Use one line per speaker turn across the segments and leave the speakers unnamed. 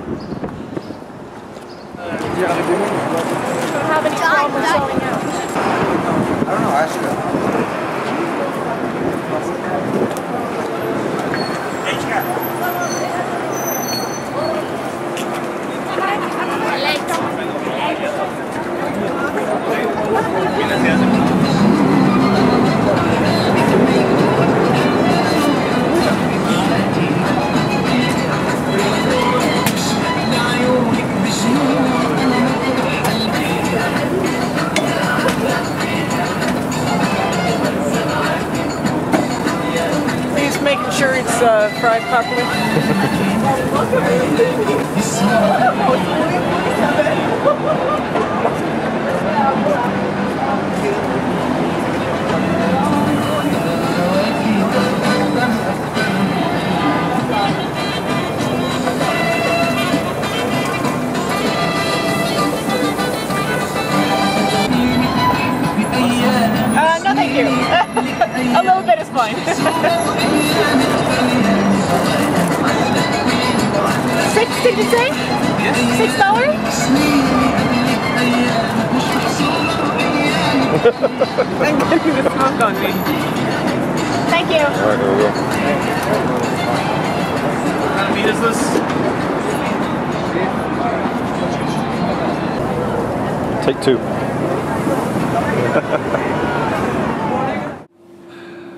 Do you have any problem selling out?
I don't know, ask her.
He's making sure it's fried properly. No thank you. A little bit is fine. $6, did you say? $6? I'm getting the smoke on me. Thank you.
Alright, there we go.
What kind of meat is this?
Take two.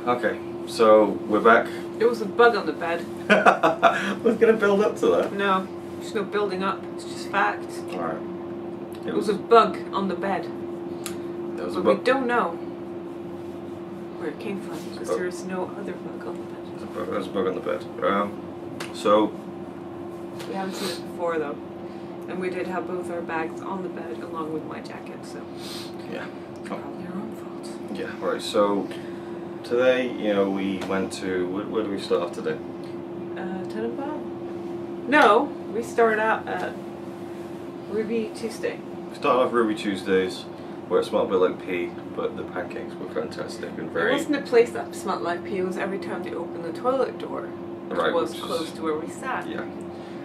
Okay, so we're back.
It was a bug on the bed.
I was going to build up to that.
No, there's no building up. It's just fact.
Alright.
It was a bug on the bed.
There was a
But
bug.
we don't know where it came from because there is no other bug on the bed.
There's a bug on the bed. So
We haven't seen it before though. And we did have both our bags on the bed along with my jacket, so
yeah.
probably our own fault.
Yeah, right, so today, you know, we went to, where do we start off today?
Tenenbaum? No, we started out at Ruby Tuesday.
We started off Ruby Tuesdays, where it smelled a bit like pea, but the pancakes were fantastic and
It
very...
wasn't a place that smelled like pee, it was every time they opened the toilet door. Which
Right,
was
which is-
close to where we sat.
Yeah.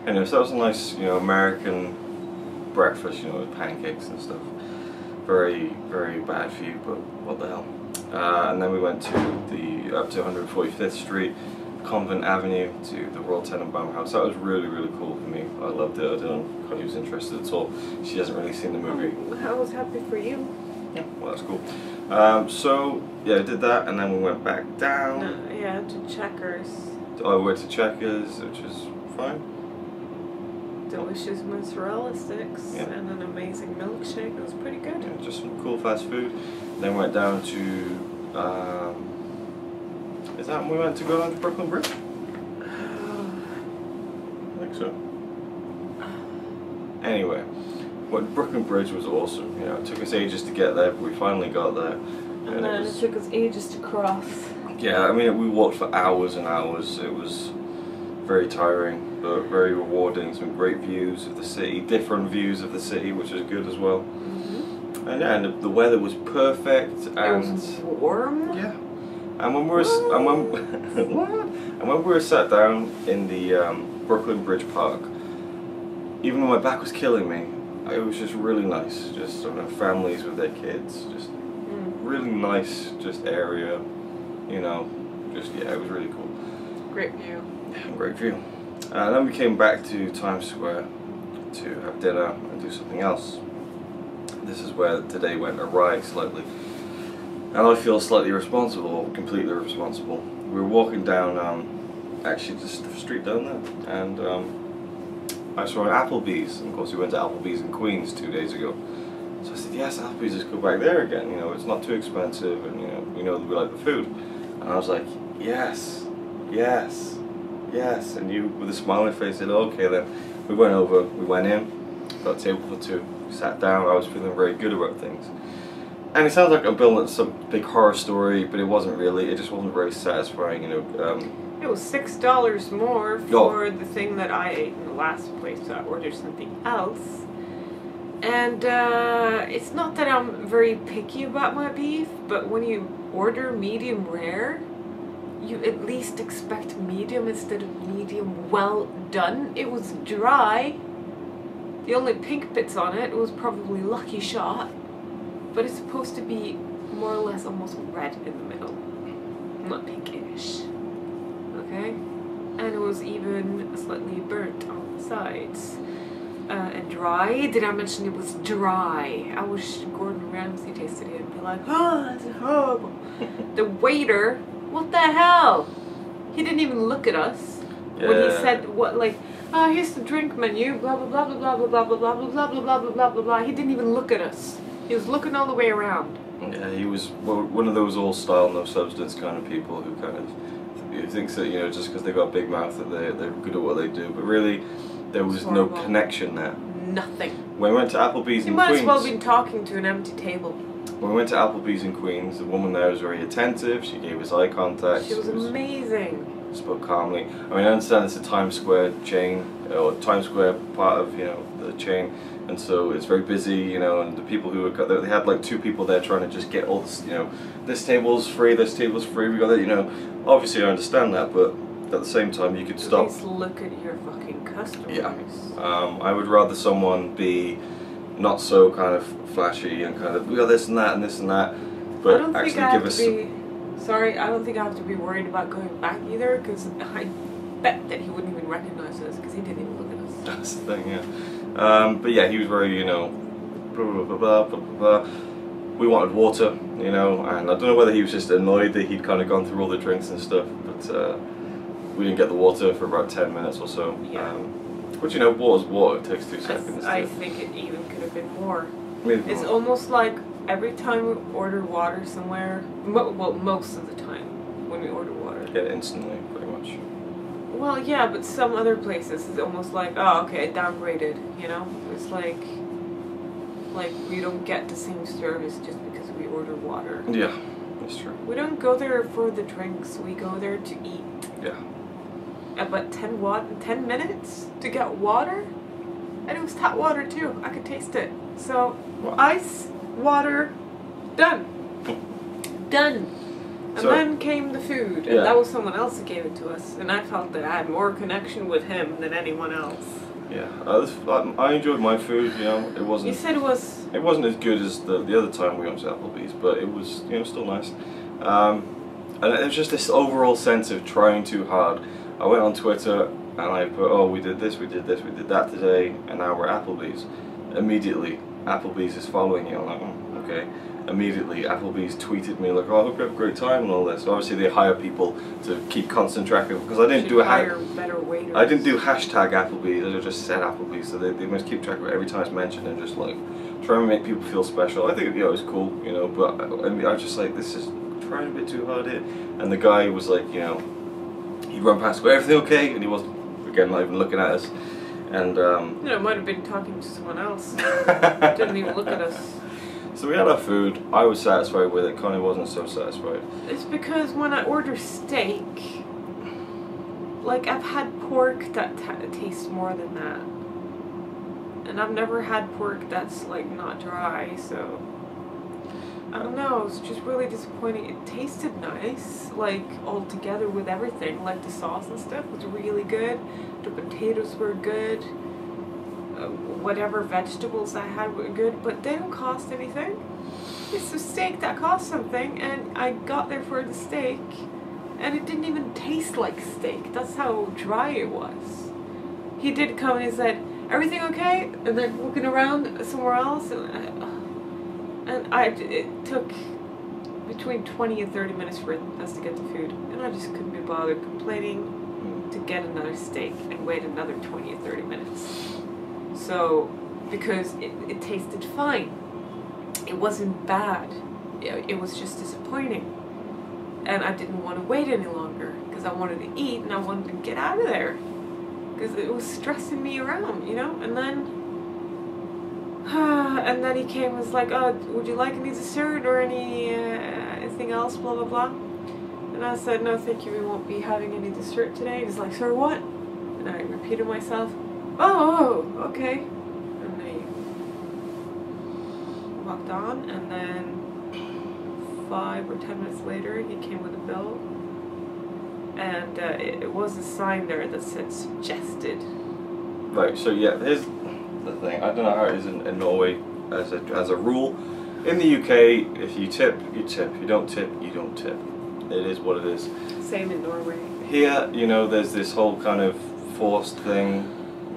Anyway, so that was a nice, you know, American breakfast, you know, with pancakes and stuff. Very, very bad for you, but what the hell. And then we went to up to 145th Street, Convent Avenue, to the Royal Tenenbaum House. That was really, really cool for me. I loved it. I didn't know Connie was interested at all. She hasn't really seen the movie.
I was happy for you.
Yeah, well, that's cool. So, yeah, I did that, and then we went back down.
No, yeah, to Checkers.
I went to Checkers, which is fine.
Delicious mozzarella sticks
Yeah.
and an amazing milkshake. It was pretty good.
Yeah, just some cool fast food. Then went down to, is that when we went to go down to Brooklyn Bridge? I think so. Anyway, Brooklyn Bridge was awesome. You know, it took us ages to get there, but we finally got there.
And then it took us ages to cross.
Yeah, I mean, we walked for hours and hours. It was very tiring, but very rewarding. Some great views of the city, different views of the city, which was good as well.
Mm-hmm.
And yeah, and the weather was perfect. And
it was warm.
yeah. And when we were and when we were sat down in the Brooklyn Bridge Park, even though my back was killing me, it was just really nice. Just, you know, families with their kids, just really nice, just area. You know, just yeah, it was really cool.
Great view.
Yeah, great view. And then we came back to Times Square to have dinner and do something else. This is where today went awry slightly. And I feel slightly responsible, or completely responsible. We were walking down, actually just the street down there, and I saw an Applebee's, and of course we went to Applebee's in Queens 2 days ago. So I said, yes, Applebee's, let's go back there again, you know, it's not too expensive, and you know, we know that we like the food. And I was like, yes, yes, yes, and you, with a smile on your face, said, okay then. We went over, we went in, got a table for two, sat down, I was feeling very good about things. And it sounds like I'm building some big horror story, but it wasn't really. It just wasn't very satisfying, you know.
It was $6 more for the thing that I ate in the last place, so I ordered something else. And it's not that I'm very picky about my beef, but when you order medium rare, you at least expect medium instead of medium well done. It was dry, The only pink bits on it was probably Lucky Shot, but it's supposed to be more or less almost red in the middle. Not pinkish. Okay? And it was even slightly burnt on the sides. And dry. Did I mention it was dry? I wish Gordon Ramsay tasted it and be like, oh, that's horrible. The waiter, what the hell? He didn't even look at us when he said what, like, oh, here's the drink menu, blah blah blah blah blah blah blah blah blah blah blah blah blah blah blah blah. He didn't even look at us. He was looking all the way around.
Yeah, he was one of those all style, no substance kind of people who kind of thinks that, you know, just because they've got a big mouth that they're good at what they do, but really there was no connection there.
Nothing.
When we went to Applebee's in Queens... You
might as well have been talking to an empty table.
When we went to Applebee's in Queens, the woman there was very attentive, she gave us eye contact.
She was amazing.
Spoke calmly. I mean, I understand it's a Times Square chain, or Times Square part of, you know, the chain, and so it's very busy, you know, and the people who were there, they had like 2 people there trying to just get all this, you know, this table's free, this table's free, we got that, you know. Obviously I understand that, but at the same time you could stop.
Please look at your fucking customers.
Yeah. I would rather someone be not so kind of flashy and kind of, we got this and that and this and that, but actually give us
Sorry, I don't think I have to be worried about going back either, because I bet that he wouldn't even recognize us, because he didn't even look at us.
That's the thing, yeah. But yeah, he was very, you know, blah blah blah blah blah blah blah. We wanted water, you know, and I don't know whether he was just annoyed that he'd kind of gone through all the drinks and stuff, but we didn't get the water for about 10 minutes or so.
Yeah.
Which, you know, water's water, it takes 2 seconds.
I think it even could have been more.
Maybe
it's
more.
Almost like every time we order water somewhere, well, most of the time when we order water.
Get it instantly, pretty much.
Well, yeah, but some other places it's almost like, oh, okay, downgraded, you know? It's like we don't get the same service just because we order water.
Yeah, that's true.
We don't go there for the drinks, we go there to eat.
Yeah.
But 10 minutes to get water? And it was tap water too, I could taste it. So, ice, water, done. Done. And
So,
then came the food, and
yeah.
that was someone else that gave it to us, and I felt that I had more connection with him than anyone else.
Yeah, I enjoyed my food, you know, it wasn't...
You said it was...
It wasn't as good as the other time we went to Applebee's, but it was, you know, still nice. And it was just this overall sense of trying too hard. I went on Twitter, and I put, oh, we did this, we did that today, and now we're at Applebee's. Immediately, Applebee's is following you. I'm like, oh, okay. Immediately, Applebee's tweeted me like, oh, I hope you have a great time and all this. So obviously they hire people to keep constant track of, because I didn't do
better waiters.
I didn't do hashtag Applebee's, I just said Applebee's, so they must keep track of it every time it's mentioned and just like trying to make people feel special. I think, you know, it was cool, you know, but I mean, I was just like, this is trying a bit too hard here. And the guy was like, you know, he'd run past, go, everything okay? And he wasn't, again, not even looking at us. And
you know, might have been talking to someone else. Didn't even look at us.
So we had our food. I was satisfied with it. Connie wasn't so satisfied.
It's because when I order steak, like I've had pork that tastes more than that, and I've never had pork that's like not dry. So I don't know. It's just really disappointing. It tasted nice, like all together with everything, like the sauce and stuff was really good. The potatoes were good. Whatever vegetables I had were good, but they don't cost anything. It's a steak that costs something, and I got there for the steak, and it didn't even taste like steak. That's how dry it was. He did come and he said, everything okay? And then looking around somewhere else, and it took between 20 and 30 minutes for us to get the food, and I just couldn't be bothered complaining to get another steak and wait another 20 or 30 minutes. So, because it tasted fine. It wasn't bad. It was just disappointing. And I didn't want to wait any longer because I wanted to eat and I wanted to get out of there. Because it was stressing me around, you know? And then he came and was like, oh, would you like any dessert or anything else, blah, blah, blah. And I said, no, thank you, we won't be having any dessert today. And he's like, sir, what? And I repeated myself. Oh, okay. And they walked on, and then 5 or 10 minutes later, he came with a bill, and it was a sign there that said suggested.
Right. So yeah, the thing. I don't know how it is in Norway as a rule. In the UK, if you tip, you tip. You don't tip, you don't tip. It is what it is.
Same in Norway.
Here, you know, there's this whole kind of forced thing.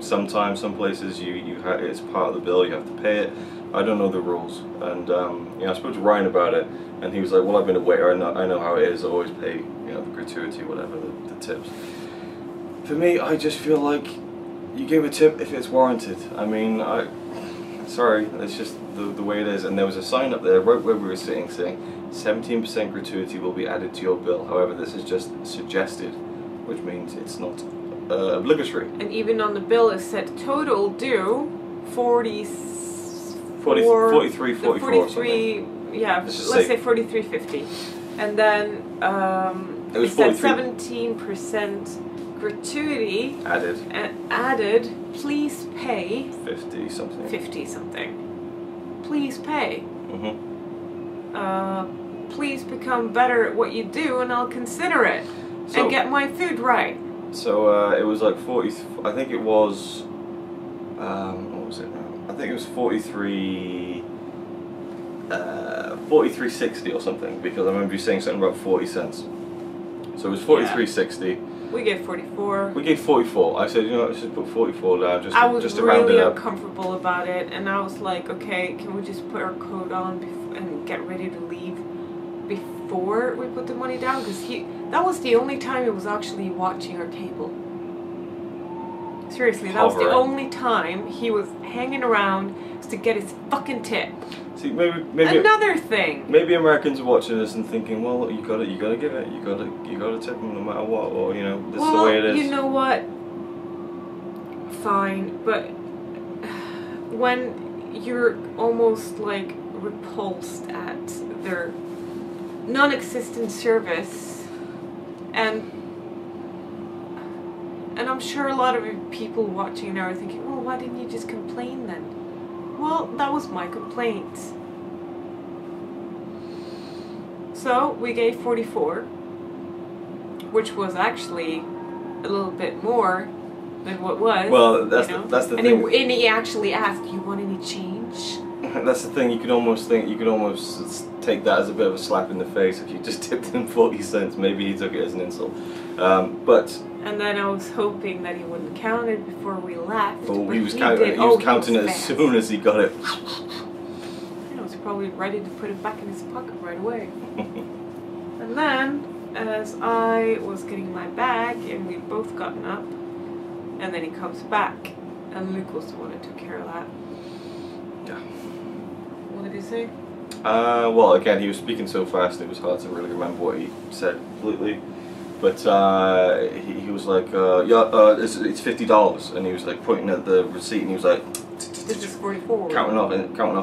Sometimes, some places, it's part of the bill. You have to pay it. I don't know the rules, and you know, I spoke to Ryan about it, and he was like, "Well, I've been a waiter. I know how it is. I always pay, you know, the gratuity, whatever, the tips." For me, I just feel like you give a tip if it's warranted. I mean, sorry, it's just the way it is. And there was a sign up there right where we were sitting saying 17% gratuity will be added to your bill. However, this is just suggested, which means it's not obligatory.
And even on the bill it said total due
43, 44 or something.
Yeah, let's say 43.50. And then it said 17% gratuity added, please pay
50 something.
50 something. Please pay. Please become better at what you do and I'll consider it.
So,
and get my food right. So
it was like 40, I think it was, what was it now? I think it was 43.60 or something, because I remember you saying something about 40 cents. So it was 43.60.
We gave 44.
We gave 44. I said, you know, let's just put 44 down, just to round it up.
I was really uncomfortable about it, and I was like, okay, can we just put our coat on and get ready to leave before we put the money down? Because that was the only time he was actually watching our table. Seriously, that was the only time he was hanging around to get his fucking tip.
See, maybe
another thing.
Maybe Americans are watching this and thinking, well, you gotta give it, you gotta tip them no matter what, or you know, this is the way it is.
You know what? Fine, but when you're almost like repulsed at their non-existent service, and I'm sure a lot of people watching now are thinking, well, why didn't you just complain then? Well, that was my complaint. So we gave 44, which was actually a little bit more than what was.
Well, that's the thing.
And he actually asked, "Do you want any change?"
That's the thing. You could almost take that as a bit of a slap in the face if you just tipped him 40 cents. Maybe he took it as an insult, but.
And then I was hoping that he wouldn't count it before we left.
Oh, he was counting it as soon as he got it.
I was probably ready to put it back in his pocket right away. And then, as I was getting my bag, and we'd both gotten up, and then he comes back, and Luke was the one who took care of that.
Yeah.
What did he say?
Well, again, he was speaking so fast, it was hard to really remember what he said completely. But he was like, it's $50, and he was like pointing at the receipt, and he was like,
this is 44.
Counting off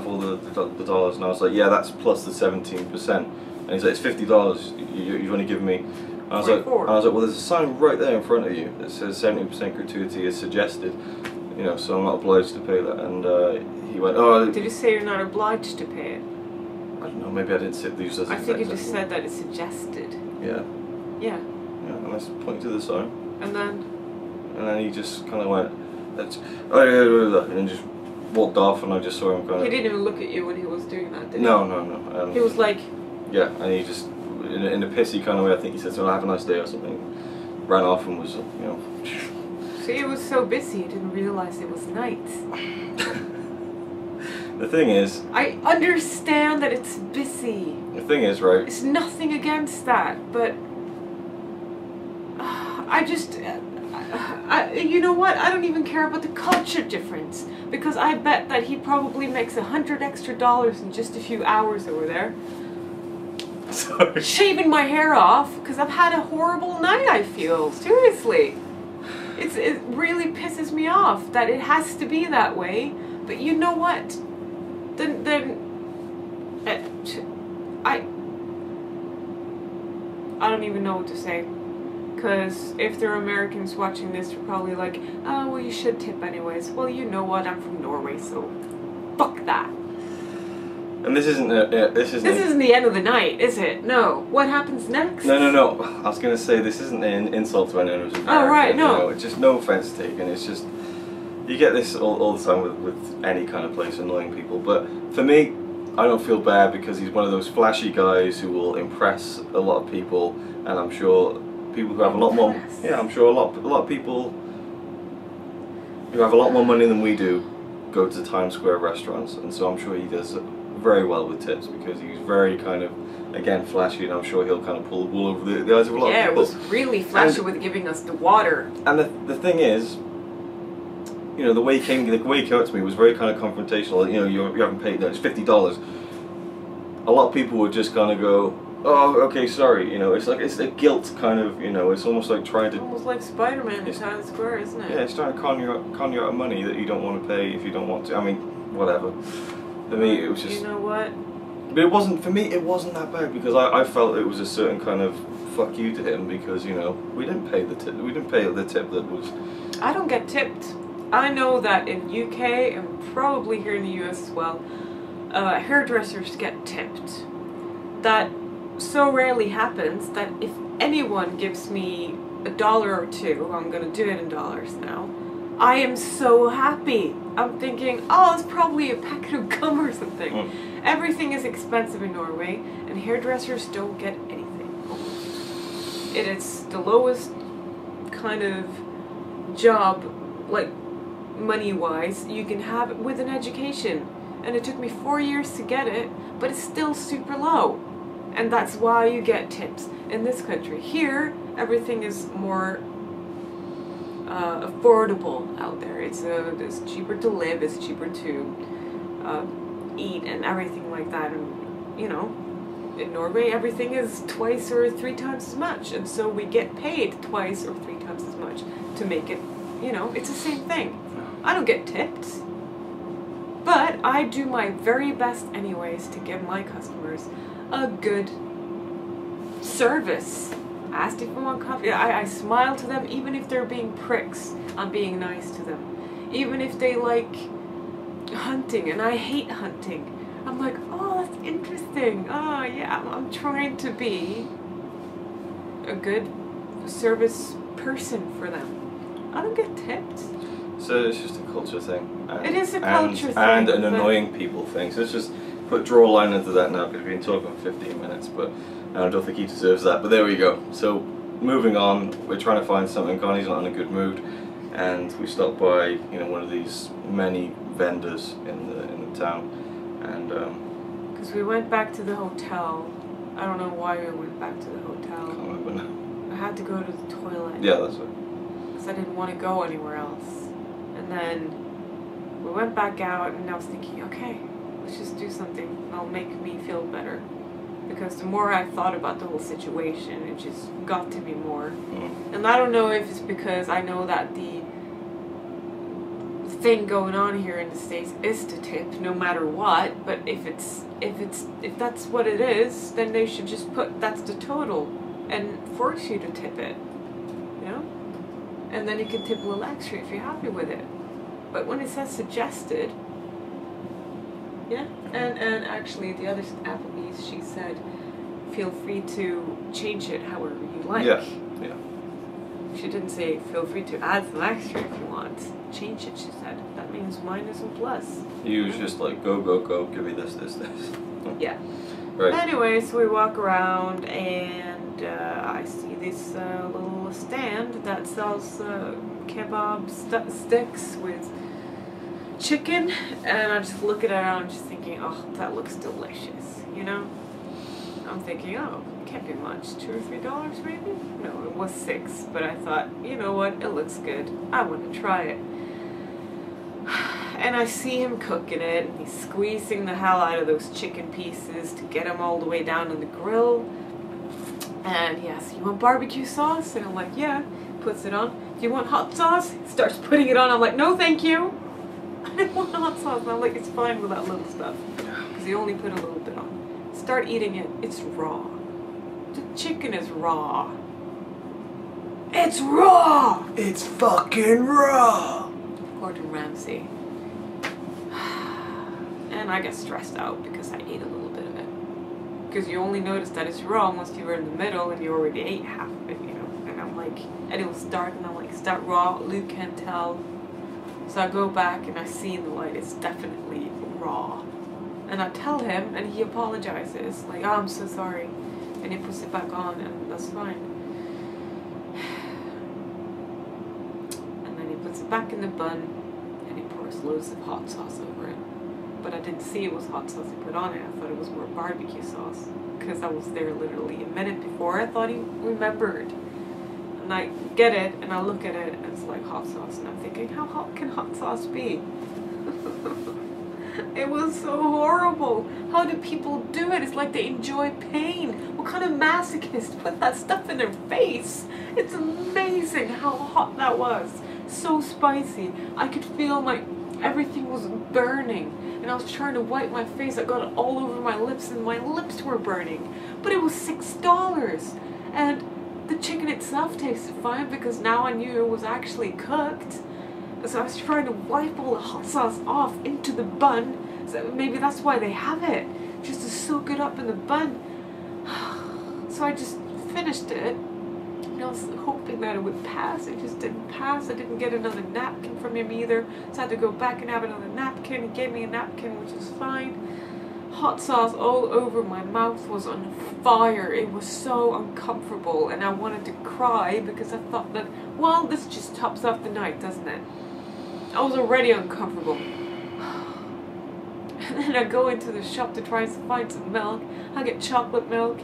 all the dollars, and I was like, yeah, that's plus the 17%. And he's like, it's $50. You've only given me. And I was like, well, there's a sign right there in front of you that says 70% gratuity is suggested. You know, so I'm not obliged to pay that. And he went, oh.
Did you say you're not obliged to pay it?
I don't know. Maybe I didn't say these.
I think you just said that it's suggested.
Yeah.
Yeah.
Yeah, and I pointed to the sign.
And then
he just kind of went, and then just walked off, and I just saw him kind of.
He didn't even look at you when he was doing that, did he?
No.
He was like.
Yeah, and he just, in a pissy kind of way, I think he said, "So have a nice day" or something. Ran off and was, you know.
See, he was so busy, he didn't realize it was night.
The thing is.
I understand that it's busy.
The thing is, right.
It's nothing against that, but. You know what? I don't even care about the culture difference, because I bet that he probably makes $100 extra in just a few hours over there.
Sorry.
Shaving my hair off because I've had a horrible night. I feel seriously. It really pisses me off that it has to be that way. But you know what? Then I don't even know what to say. Because if there are Americans watching this, they're probably like, oh, well, you should tip anyways. Well, you know what? I'm from Norway, so fuck that.
And this isn't the
end of the night, is it? No. What happens next?
No. I was gonna say this isn't an insult to anyone who's American.
Oh right, no.
It's just no offense taken. It's just you get this all the time with any kind of place, annoying people. But for me, I don't feel bad because he's one of those flashy guys who will impress a lot of people, and I'm sure people who have a lot more. Yeah, I'm sure a lot of people who have a lot more money than we do go to Times Square restaurants, and so I'm sure he does very well with tips because he's very kind of, again, flashy, and I'm sure he'll kind of pull the wool over the eyes of a lot of people.
Yeah, it was really flashy with giving us the water.
And the thing is, you know, the way he came up to me was very kind of confrontational. You know, you haven't paid, no, it's $50. A lot of people would just kind of go, oh, okay, sorry. You know, it's a guilt kind of, you know, it's almost like trying to...
Almost like Spider-Man in Times Square, isn't it?
Yeah, it's trying to con you out of money that you don't want to pay if you don't want to. I mean, whatever. For me, it was just...
You know what?
But it wasn't, for me, it wasn't that bad because I felt it was a certain kind of fuck you to him because, you know, we didn't pay the tip. We didn't pay the tip that was...
I don't get tipped. I know that in UK and probably here in the US as well, hairdressers get tipped. That so rarely happens that if anyone gives me $1 or $2, I'm gonna do it in dollars now, I am so happy. I'm thinking, oh, it's probably a packet of gum or something. Everything is expensive in Norway, and hairdressers don't get anything. It is the lowest kind of job, like money-wise, you can have with an education. And it took me 4 years to get it, but it's still super low. And that's why you get tips in this country. Here, everything is more affordable out there. It's cheaper to live, it's cheaper to eat and everything like that. And, you know, in Norway, everything is 2 or 3 times as much. And so we get paid 2 or 3 times as much to make it, you know, it's the same thing. I don't get tipped. But I do my very best anyways to give my customers a good service. I asked if they want coffee. I smile to them even if they're being pricks. I'm being nice to them. Even if they like hunting and I hate hunting. I'm like, oh, that's interesting. Oh, yeah, I'm trying to be a good service person for them. I don't get tipped.
So it's just a culture thing.
It is a culture thing.
And an annoying people thing. So let's just draw a line into that now because we've been talking for 15 minutes, but I don't think he deserves that. But there we go. So moving on, we're trying to find something. Connie's not in a good mood, and we stopped by, you know, one of these many vendors in the town, and
because we went back to the hotel. I don't know why we went back to the hotel.
I can't remember now.
I had to go to the toilet.
Yeah, that's it.
Because I didn't want to go anywhere else. And then we went back out, and I was thinking, okay, let's just do something that'll make me feel better. Because the more I thought about the whole situation, it just got to me more. And I don't know if it's because I know that the thing going on here in the States is to tip no matter what, but if that's what it is, then they should just put that's the total and force you to tip it. You know? And then you can tip a little extra if you're happy with it. But when it says suggested, yeah, and actually the other Applebee's, she said, feel free to change it however you like.
Yeah, yeah.
She didn't say feel free to add some extra if you want. Change it, she said. That means minus and plus.
You was just like, go, go, go, give me this, this, this.
Yeah.
Right.
Anyway, so we walk around and I see this little stand that sells kebab sticks with chicken, and I just look at it and I'm just thinking, oh, that looks delicious, you know? I'm thinking, oh, it can't be much, $2 or $3 maybe? No, it was $6, but I thought, you know what, it looks good. I want to try it. And I see him cooking it, and he's squeezing the hell out of those chicken pieces to get them all the way down on the grill. And he asks, you want barbecue sauce? And I'm like, yeah. Puts it on. Do you want hot sauce? Starts putting it on. I'm like, no, thank you. I don't want hot sauce. And I'm like, it's fine with that little stuff. Because he only put a little bit on. Start eating it. It's raw. The chicken is raw. It's raw!
It's fucking raw!
Gordon Ramsay. And I get stressed out because I ate a little bit of it. Because you only notice that it's raw once you were in the middle and you already ate half of it, you know. And I'm like, and it was dark and I'm like, is that raw? Luke can't tell. So I go back and I see in the light it's definitely raw. And I tell him and he apologizes. Like, oh, I'm so sorry. And he puts it back on and that's fine. And then he puts it back in the bun and he pours loads of hot sauce over it. But I didn't see it was hot sauce he put on it. I thought it was more barbecue sauce. Because I was there literally a minute before. I thought he remembered. And I get it and I look at it and it's like hot sauce. And I'm thinking, how hot can hot sauce be? It was so horrible. How do people do it? It's like they enjoy pain. What kind of masochist put that stuff in their face? It's amazing how hot that was. So spicy. I could feel like everything was burning. And I was trying to wipe my face. I got it all over my lips and my lips were burning. But it was $6. And the chicken itself tasted fine because now I knew it was actually cooked. So I was trying to wipe all the hot sauce off into the bun. So maybe that's why they have it. Just to soak it up in the bun. So I just finished it. And I was hoping that it would pass. It just didn't pass. I didn't get another napkin from him either. So I had to go back and have another napkin. He gave me a napkin, which is fine. Hot sauce all over my mouth was on fire. It was so uncomfortable. And I wanted to cry because I thought that, well, this just tops off the night, doesn't it? I was already uncomfortable. And then I go into the shop to try to find some milk. I get chocolate milk.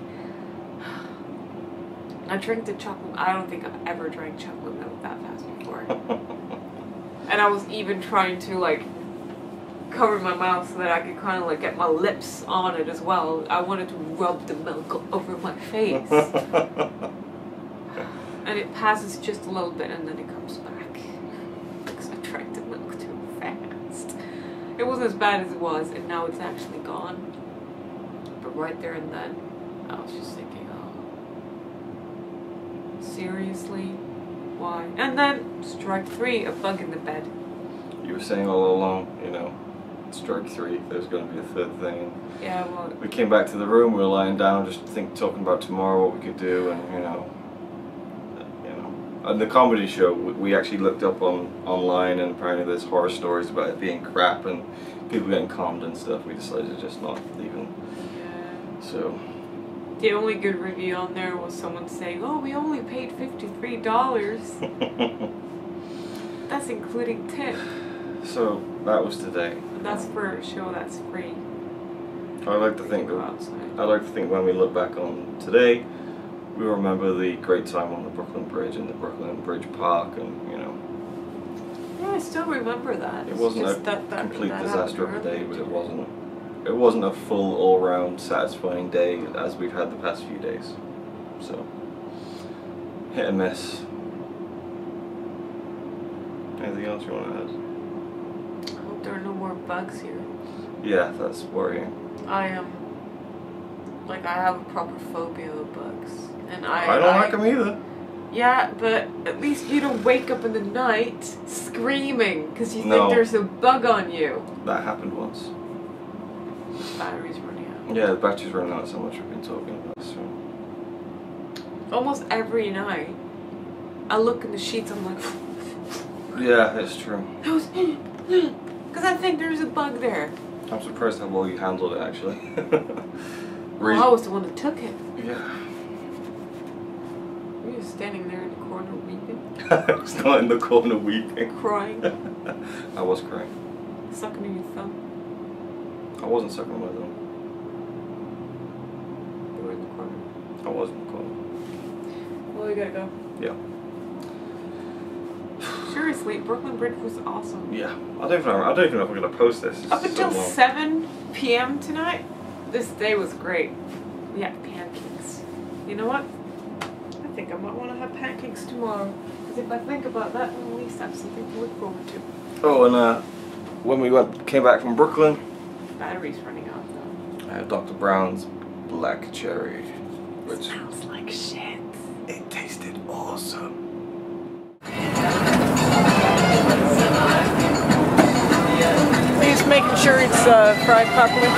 I drink the chocolate. I don't think I've ever drank chocolate milk that fast before. And I was even trying to like cover my mouth so that I could kind of like get my lips on it as well. I wanted to rub the milk over my face. And it passes just a little bit and then it comes back. Because I drank the milk too fast. It wasn't as bad as it was and now it's actually gone. But right there and then, I was just thinking, oh, seriously? Why? And then, strike 3, a bug in the bed.
You were saying all along, you know, strike 3, there's going to be a third thing.
Yeah, well...
We came back to the room, we were lying down, just talking about tomorrow, what we could do, and, you know. And the comedy show, we actually looked up online, and apparently there's horror stories about it being crap and people getting calmed and stuff. We decided to just not even.
Yeah.
So.
The only good review on there was someone saying, oh, we only paid $53. That's including tip.
So, that was today.
And that's for a show that's free.
I like to think when we look back on today, we remember the great time on the Brooklyn Bridge and the Brooklyn Bridge Park, and you know.
Yeah, I still remember that.
It wasn't a complete disaster of a day, but it wasn't a full all-round satisfying day as we've had the past few days. So, hit and miss. Anything else you want to add?
I hope there are no more bugs here.
Yeah, that's worrying.
I have a proper phobia of bugs. And
I don't like them either.
Yeah, but at least you don't wake up in the night screaming because you think there's a bug on you.
That happened once.
The battery's running out.
Yeah, the battery's running out so much we've been talking about. So.
Almost every night, I look in the sheets, I'm like...
Yeah, it's true.
Because I think there's a bug there.
I'm surprised how well you handled it, actually.
Well, I was the one that took it.
Yeah.
Were you standing there in the corner weeping?
I was not in the corner weeping.
Crying?
I was crying.
Sucking in your thumb?
I wasn't sucking my thumb.
You were in the corner?
I was in the corner.
Well, you gotta go.
Yeah.
Seriously, Brooklyn Bridge was awesome.
Yeah. I don't even know if we're going to post this.
Up until 7 p.m. tonight, this day was great. We had pancakes. You know what? I think I might want to have pancakes tomorrow. Because if I think about that, I'll at least have something to look forward to.
Oh, and when we came back from Brooklyn,
battery's running out though.
I had Dr. Brown's Black Cherry, which
it smells like shit.
It tasted awesome.
Please making sure it's fried properly.